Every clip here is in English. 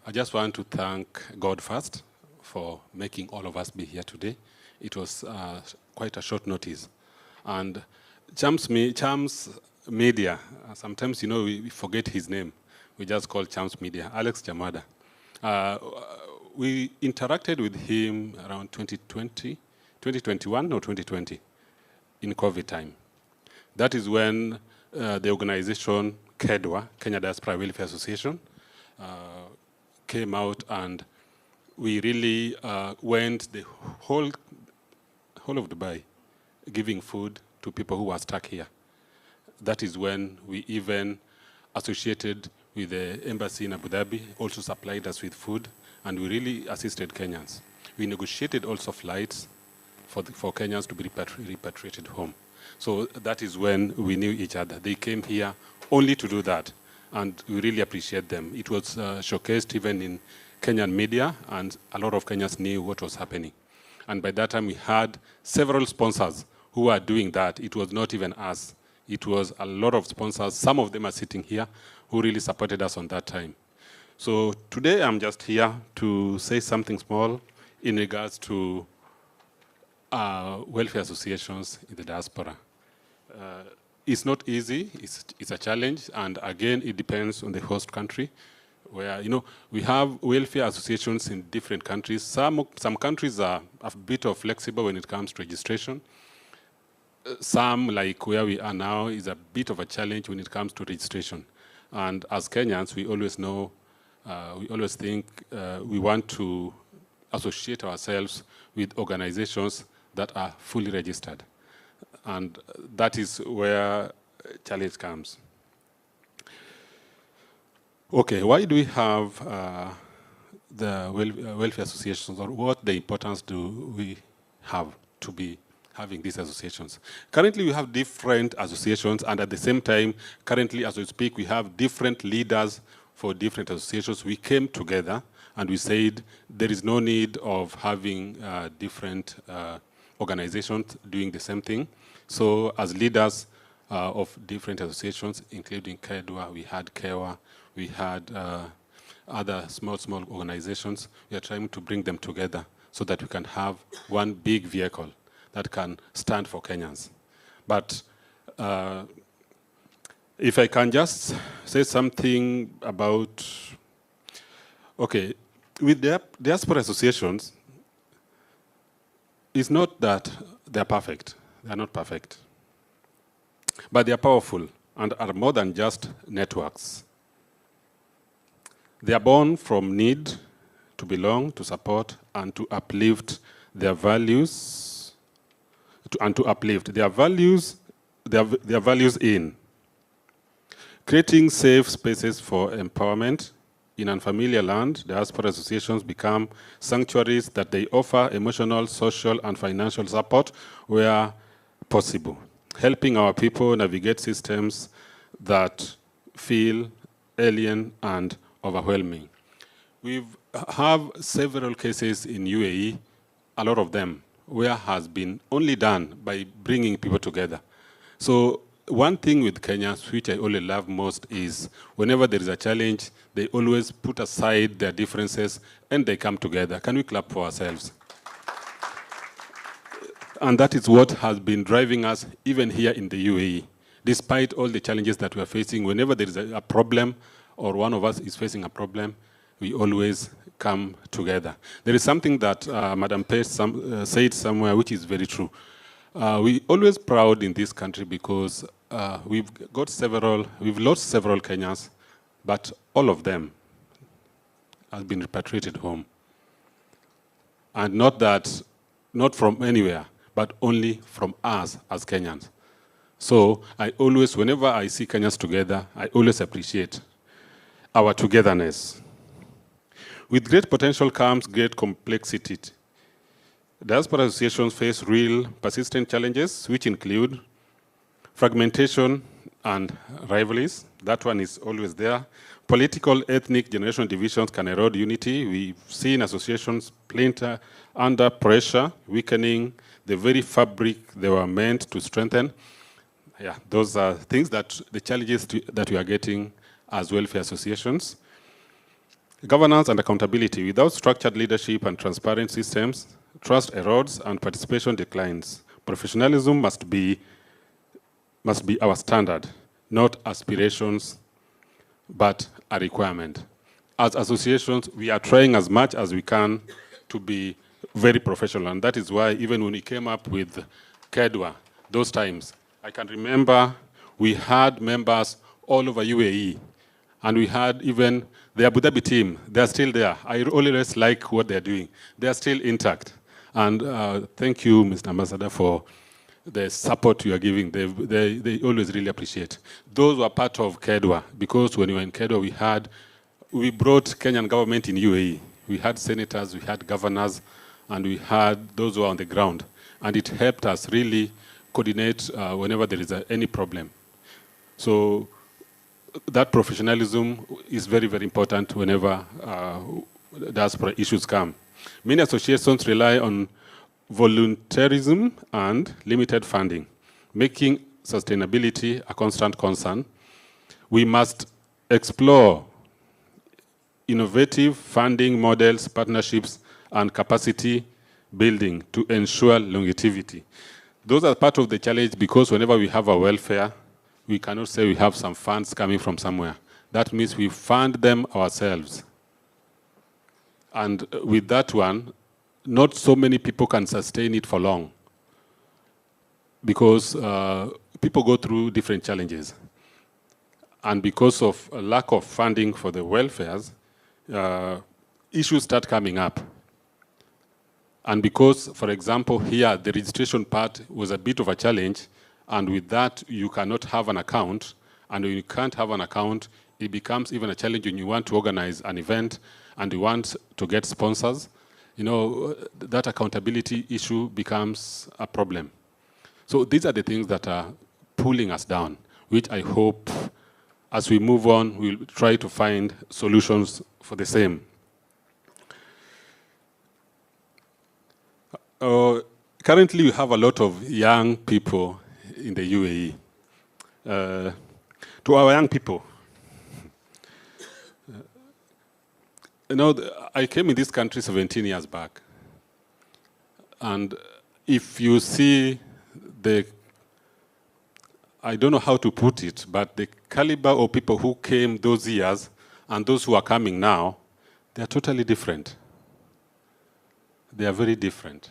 I just want to thank God first for making all of us be here today. It was quite a short notice. And Chams Media, sometimes, we forget his name. We just call Chams Media, Alex Jamada. We interacted with him around 2021 or 2020 in COVID time. That is when the organization KEDWA, Kenya Diaspora Welfare Association, came out, and we really went the whole of Dubai giving food to people who were stuck here. That is when we even associated with the embassy in Abu Dhabi, also supplied us with food, and we really assisted Kenyans. We negotiated also flights for Kenyans to be repatriated home. So that is when we knew each other. They came here only to do that, and we really appreciate them. It was showcased even in Kenyan media, and a lot of Kenyans knew what was happening. And by that time, we had several sponsors who were doing that. It was not even us. It was a lot of sponsors. Some of them are sitting here who really supported us on that time. So today, I'm just here to say something small in regards to welfare associations in the diaspora. It's not easy, it's a challenge, and again, it depends on the host country, where, we have welfare associations in different countries. Some countries are a bit of flexible when it comes to registration. Some, like where we are now, is a bit of a challenge when it comes to registration. And as Kenyans, we always know, we always think we want to associate ourselves with organizations that are fully registered. And that is where challenge comes. Okay, why do we have the welfare associations, or what the importance do we have to be having these associations? Currently, we have different associations, and at the same time, currently, as we speak, we have different leaders for different associations. We came together and we said there is no need of having different organizations doing the same thing. So as leaders of different associations, including KEDWA, we had KEWA, we had other small organizations, we are trying to bring them together so that we can have one big vehicle that can stand for Kenyans. But if I can just say something about, okay, with the diaspora associations, it's not that they're perfect. They're not perfect. But they're powerful and are more than just networks. They are born from need to belong, to support, and to uplift their values, and to uplift their values in creating safe spaces for empowerment. In unfamiliar land, diaspora associations become sanctuaries that they offer emotional, social, and financial support where possible, helping our people navigate systems that feel alien and overwhelming. We have several cases in UAE, a lot of them, where has been only done by bringing people together. So one thing with Kenyans, which I only love most, is whenever there is a challenge, they always put aside their differences and they come together. Can we clap for ourselves? And that is what has been driving us even here in the UAE. Despite all the challenges that we are facing, whenever there is a problem or one of us is facing a problem, we always come together. There is something that Madam Pace said somewhere, which is very true. We're always proud in this country because we've lost several Kenyans, but all of them have been repatriated home. And not from anywhere, but only from us as Kenyans. So I always, whenever I see Kenyans together, I always appreciate our togetherness. With great potential comes great complexity. Diaspora associations face real, persistent challenges, which include fragmentation and rivalries. That one is always there. Political, ethnic, generational divisions can erode unity. We've seen associations splinter under pressure, weakening the very fabric they were meant to strengthen. Yeah, those are things that the challenges that we are getting as welfare associations. Governance and accountability. Without structured leadership and transparent systems, trust erodes and participation declines. Professionalism must be our standard, not aspirations, but a requirement. As associations, we are trying as much as we can to be very professional, and that is why even when we came up with KEDWA, those times, I can remember we had members all over UAE, and we had even the Abu Dhabi team. They're still there. I always like what they're doing. They're still intact. And thank you, Mr. Ambassador, for the support you are giving. They always really appreciate. Those were part of KEDWA, because when we were in KEDWA, we brought Kenyan government in UAE. We had senators, we had governors, and we had those who were on the ground. And it helped us really coordinate whenever there is any problem. So that professionalism is very, very important whenever diaspora issues come. Many associations rely on volunteerism and limited funding, making sustainability a constant concern. We must explore innovative funding models, partnerships, and capacity building to ensure longevity. Those are part of the challenge, because whenever we have a welfare, we cannot say we have some funds coming from somewhere. That means we fund them ourselves. And with that one, not so many people can sustain it for long, because people go through different challenges. And because of a lack of funding for the welfares, issues start coming up. And because, for example, here, the registration part was a bit of a challenge, and with that, you cannot have an account. And when you can't have an account, it becomes even a challenge when you want to organize an event and you want to get sponsors. You know, that accountability issue becomes a problem. So these are the things that are pulling us down, which I hope, as we move on, we'll try to find solutions for the same. Currently, we have a lot of young people in the UAE. To our young people, you know, I came in this country 17 years back. And if you see I don't know how to put it, but the caliber of people who came those years and those who are coming now, they are totally different. They are very different.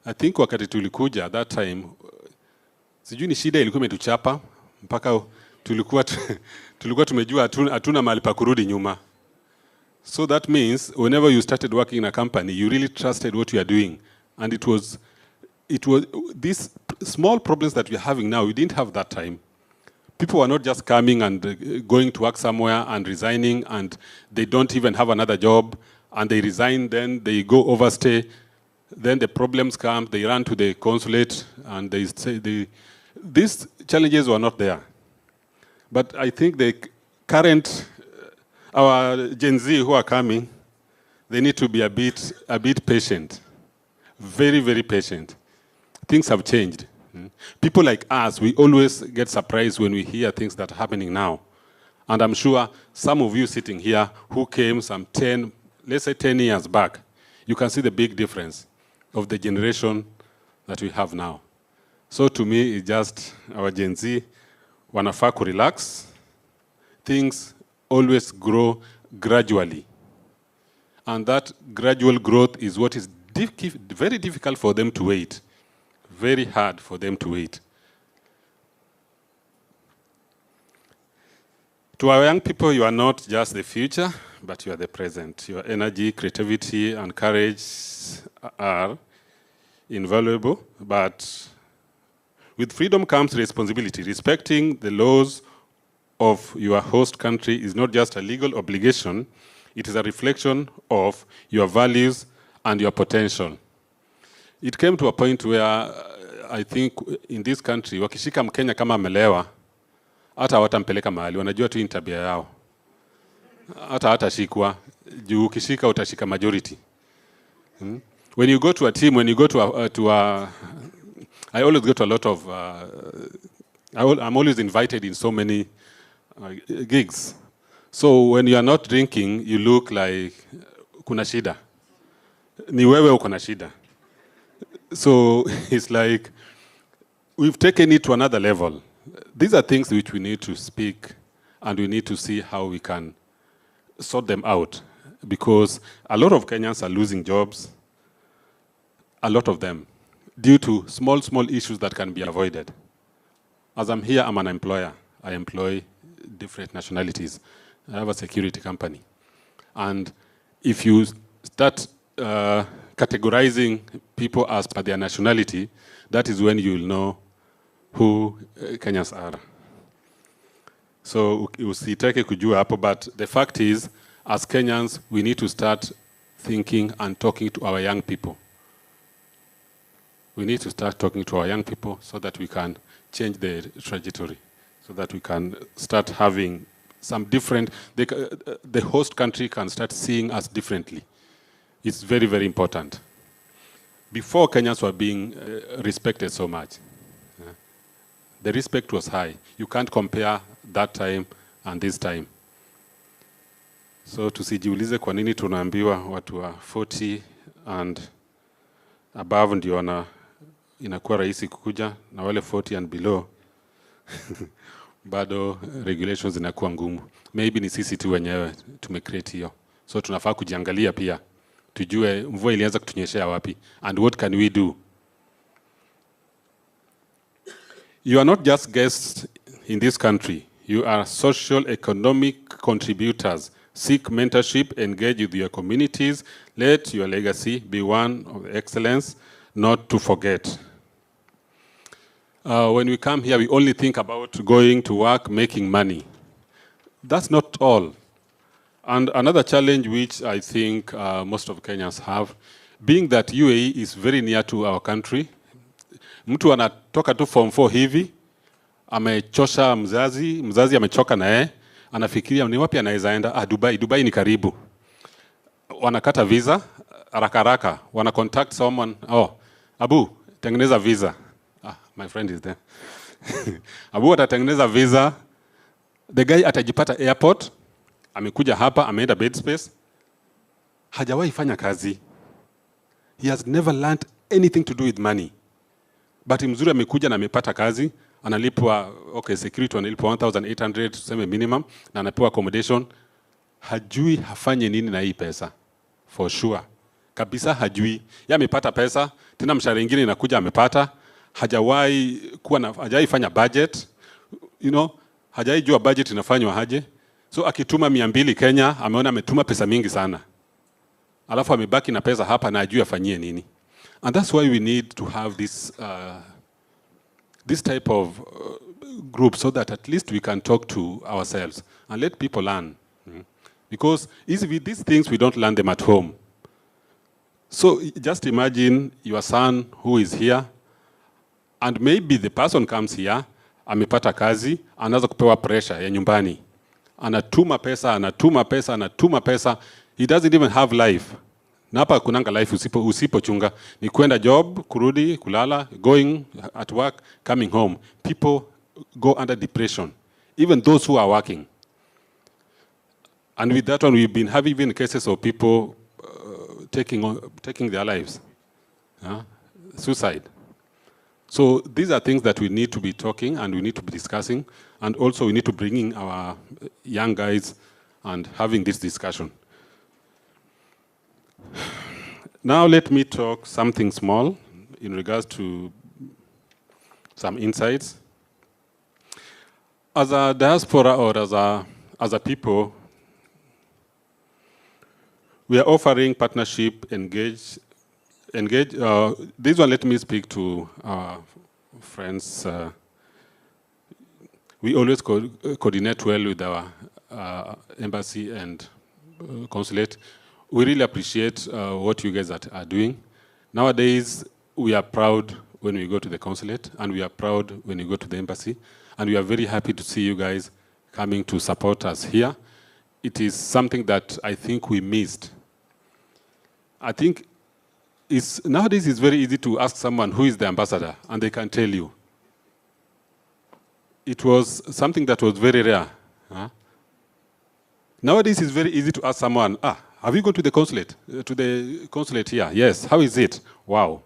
I think wakati tulikuja that time, sijui ni shida ilikuwa imetuchapa mpaka tulikuwa tumejua hatuna mahali pa kurudi nyuma. So that means whenever you started working in a company, you really trusted what you are doing. And it was these small problems that we're having now, we didn't have that time. People were not just coming and going to work somewhere and resigning, and they don't even have another job, and they resign, then they go overstay, then the problems come, they run to the consulate, and they say these challenges were not there. But I think the current, our Gen Z who are coming, they need to be a bit patient, very, very patient. Things have changed. People like us, we always get surprised when we hear things that are happening now. And I'm sure some of you sitting here who came some 10, let's say 10 years back, you can see the big difference of the generation that we have now. So to me, it's just our Gen Z, wanafaa ku relax. Things always grow gradually. And that gradual growth is what is very difficult for them to wait. Very hard for them to wait. To our young people, you are not just the future, but you are the present. Your energy, creativity, and courage are invaluable, but with freedom comes responsibility. Respecting the laws of your host country is not just a legal obligation, it is a reflection of your values and your potential. It came to a point where I think in this country, wakishika Mkenya kama amelewa, hata watampeleka mahali, wanajua tu tabia yao. Hata shikwa, juu ukishika utashika majority. When you go to a team, when you go to a I always go to a lot of, I'm always invited in so many gigs. So when you are not drinking, you look like kuna shida. Ni wewe uko na shida. So it's like we've taken it to another level. These are things which we need to speak, and we need to see how we can sort them out, because a lot of Kenyans are losing jobs, a lot of them, due to small issues that can be avoided. As I'm here, I'm an employer. I employ different nationalities. I have a security company. And if you start categorizing people as per their nationality, that is when you'll know who Kenyans are. So usitake kujua hapo, but the fact is, as Kenyans, we need to start thinking and talking to our young people. We need to start talking to our young people so that we can change the trajectory, so that we can start having some different, the host country can start seeing us differently. It's very, very important. Before, Kenyans were being respected so much. The respect was high. You can't compare that time and this time. So tusijiulize kwa nini tunaambiwa watu wa 40 and above ndio inakuwa rahisi kukuja, na wale 40 and below bado regulations zinakuwa ngumu. Maybe ni sisi tu wenyewe tumecreate hiyo. So tunafaa kujiangalia pia, tujue mvua ilianza kutunyeshea wapi, and what can we do. You are not just guests in this country. You are social economic contributors. Seek mentorship, engage with your communities. Let your legacy be one of excellence, not to forget. When we come here, we only think about going to work, making money. That's not all. And another challenge which I think most of Kenyans have, being that UAE is very near to our country, mtu anatoka tu form 4 hivi, amechosha mzazi amechoka naye, anafikiria ni wapi anaweza enda. Dubai ni karibu. Wanakata visa haraka, wana contact someone, Abu, tengeneza visa. My friend is there. Abu atatengeneza visa. The guy atajipata airport, amekuja hapa, ameenda bed space. Hajawahi fanya kazi. He has never learned anything to do with money. But mzuri amekuja na amepata kazi, analipwa, security analipwa 1,800 tuseme minimum, na anapewa accommodation. Hajui hafanye nini na hii pesa. For sure. Kabisa hajui. Yeye amepata pesa, tena mshahara mwingine inakuja amepata. Hajawahi fanya budget. Hajawahi jua budget inafanywa aje. So akituma 200 Kenya, ameona ametuma pesa mingi sana. Alafu amebaki na pesa hapa na hajui afanyie nini. And that's why we need to have this type of group, so that at least we can talk to ourselves and let people learn. Because these things, we don't learn them at home. So just imagine your son who is here, and maybe the person comes here, amepata kazi, anaanza kupewa pressure ya nyumbani. Anatuma pesa. He doesn't even have life. Na hapa kunanga life usipochunga. Ni kwenda job, kurudi, kulala, going at work, coming home. People go under depression, even those who are working. And with that one, we've been having even cases of people taking their lives, suicide. So these are things that we need to be talking and we need to be discussing, and also we need to bring in our young guys and having this discussion. Now let me talk something small in regards to some insights. As a diaspora, or as a people, we are offering partnership, engage. This one, let me speak to our friends. We always coordinate well with our embassy and consulate. We really appreciate what you guys are doing. Nowadays, we are proud when we go to the consulate, and we are proud when we go to the embassy, and we are very happy to see you guys coming to support us here. It is something that I think we missed. I think nowadays it's very easy to ask someone who is the ambassador, and they can tell you. It was something that was very rare. Nowadays, it's very easy to ask someone, have you gone to the consulate here? Yes, how is it? Wow,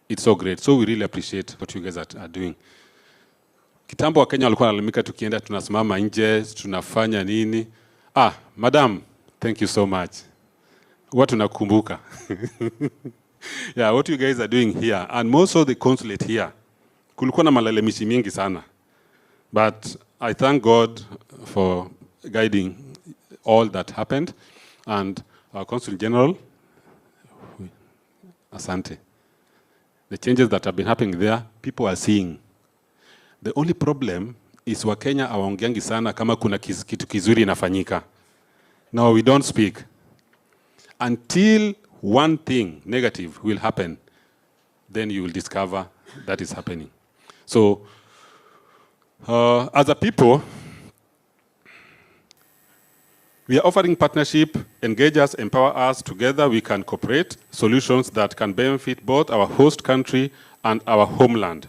it's so great. So we really appreciate what you guys are doing. Kitambo wa Kenya walikuwa wanalamika tukienda tunasimama nje, tunafanya nini? Madam, thank you so much. What tunakumbuka. Yeah, what you guys are doing here, and most of the consulate here, kulikuwa na malalamishi mingi sana. But I thank God for guiding all that happened, and our Consul General, asante. The changes that have been happening there, people are seeing. The only problem is Wakenya hawaongeangi sana kama kuna kitu kizuri inafanyika. No, we don't speak. Until one thing negative will happen, then you will discover that is happening. So, as a people, we are offering partnership, engage us, empower us. Together we can cooperate solutions that can benefit both our host country and our homeland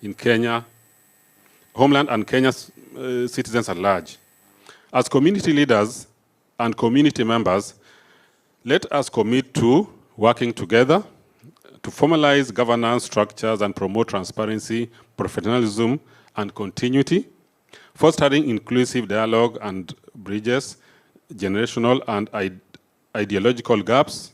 in Kenya, homeland and Kenya's citizens at large. As community leaders and community members, let us commit to working together to formalize governance structures and promote transparency, professionalism, and continuity, fostering inclusive dialogue and bridges generational and ideological gaps,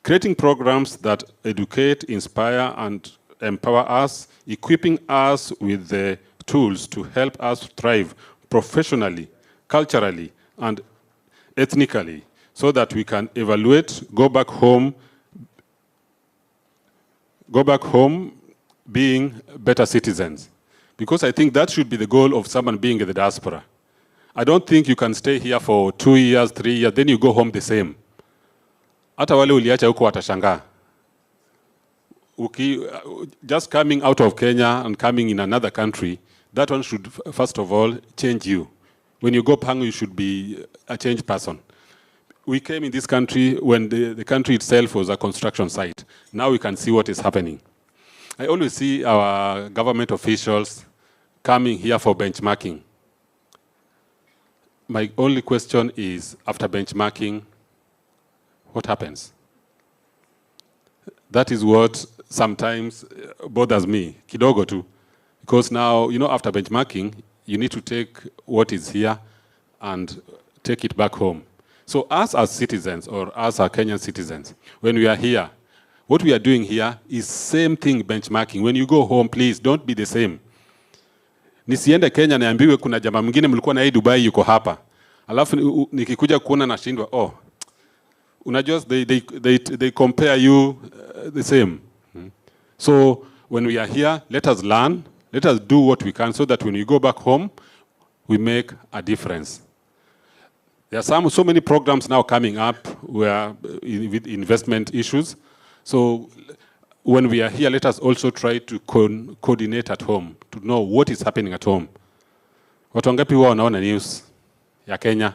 creating programs that educate, inspire, and empower us, equipping us with the tools to help us thrive professionally, culturally, and ethnically, so that we can evaluate, go back home being better citizens. Because I think that should be the goal of someone being in the diaspora. I don't think you can stay here for 2 years, 3 years, then you go home the same. Hata wale uliacha huko watashangaa. Just coming out of Kenya and coming in another country, that one should, first of all, change you. When you go Pangu, you should be a changed person. We came in this country when the country itself was a construction site. Now we can see what is happening. I always see our government officials coming here for benchmarking. My only question is, after benchmarking, what happens? That is what sometimes bothers me, kidogo too. Because now, after benchmarking, you need to take what is here and take it back home. So us as citizens, or us as Kenyan citizens, when we are here, what we are doing here is same thing benchmarking. When you go home, please, don't be the same. Nisiende Kenya niambiwe kuna jamaa mwingine mlikuwa na hii Dubai yuko hapa. Alafu nikikuja kuona nashindwa, unajua they compare you the same. So when we are here, let us learn, let us do what we can so that when we go back home, we make a difference. There are so many programs now coming up with investment issues. So when we are here, let us also try to coordinate at home, to know what is happening at home. Watu wangapi huwa wanaona news ya Kenya?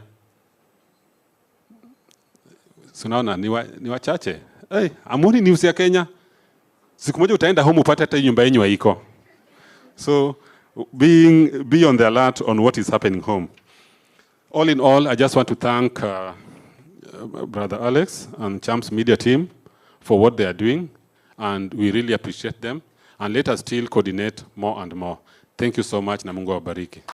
Sunaona ni wachache. Hey, amuni news ya Kenya. Siku moja utaenda home upate hata nyumba yenu haiko. So be on the alert on what is happening home. All in all, I just want to thank Brother Alex and Chams media team for what they are doing, and we really appreciate them. And let us still coordinate more and more. Thank you so much, na Mungu awabariki.